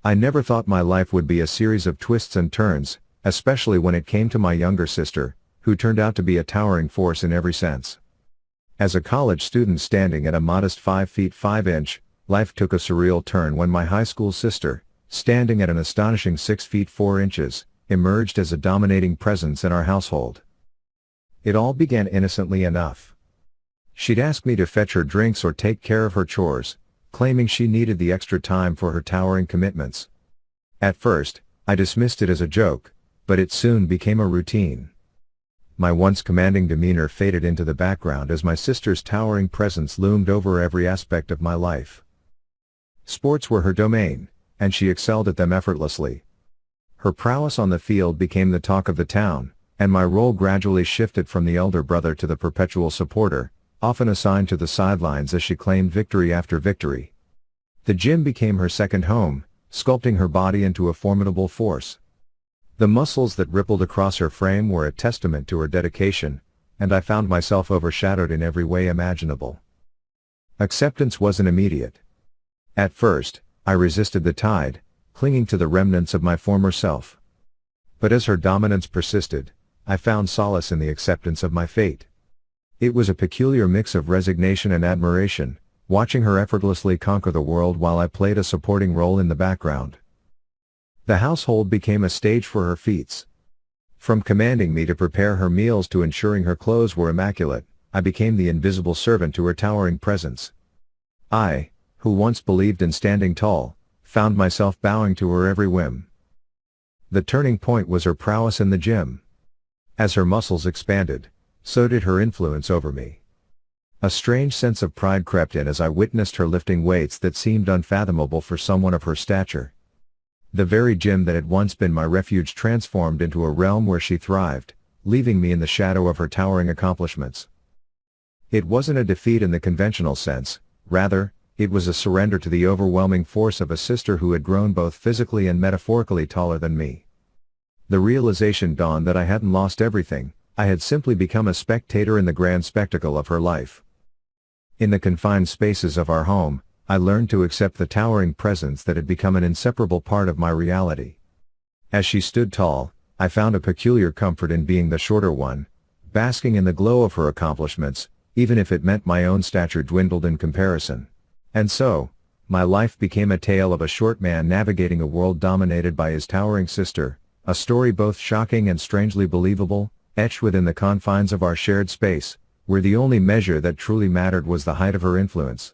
I never thought my life would be a series of twists and turns, especially when it came to my younger sister, who turned out to be a towering force in every sense. As a college student standing at a modest 5 feet 5 inch, life took a surreal turn when my high school sister, standing at an astonishing 6 feet 4 inches, emerged as a dominating presence in our household. It all began innocently enough. She'd ask me to fetch her drinks or take care of her chores, claiming she needed the extra time for her towering commitments. At first, I dismissed it as a joke, but it soon became a routine. My once commanding demeanor faded into the background as my sister's towering presence loomed over every aspect of my life. Sports were her domain, and she excelled at them effortlessly. Her prowess on the field became the talk of the town, and my role gradually shifted from the elder brother to the perpetual supporter, often assigned to the sidelines as she claimed victory after victory. The gym became her second home, sculpting her body into a formidable force. The muscles that rippled across her frame were a testament to her dedication, and I found myself overshadowed in every way imaginable. Acceptance wasn't immediate. At first, I resisted the tide, clinging to the remnants of my former self. But as her dominance persisted, I found solace in the acceptance of my fate. It was a peculiar mix of resignation and admiration, watching her effortlessly conquer the world while I played a supporting role in the background. The household became a stage for her feats. From commanding me to prepare her meals to ensuring her clothes were immaculate, I became the invisible servant to her towering presence. I, who once believed in standing tall, found myself bowing to her every whim. The turning point was her prowess in the gym. As her muscles expanded, so did her influence over me. A strange sense of pride crept in as I witnessed her lifting weights that seemed unfathomable for someone of her stature. The very gym that had once been my refuge transformed into a realm where she thrived, leaving me in the shadow of her towering accomplishments. It wasn't a defeat in the conventional sense, rather, it was a surrender to the overwhelming force of a sister who had grown both physically and metaphorically taller than me. The realization dawned that I hadn't lost everything, I had simply become a spectator in the grand spectacle of her life. In the confined spaces of our home, I learned to accept the towering presence that had become an inseparable part of my reality. As she stood tall, I found a peculiar comfort in being the shorter one, basking in the glow of her accomplishments, even if it meant my own stature dwindled in comparison. And so, my life became a tale of a short man navigating a world dominated by his towering sister, a story both shocking and strangely believable, etched within the confines of our shared space, where the only measure that truly mattered was the height of her influence.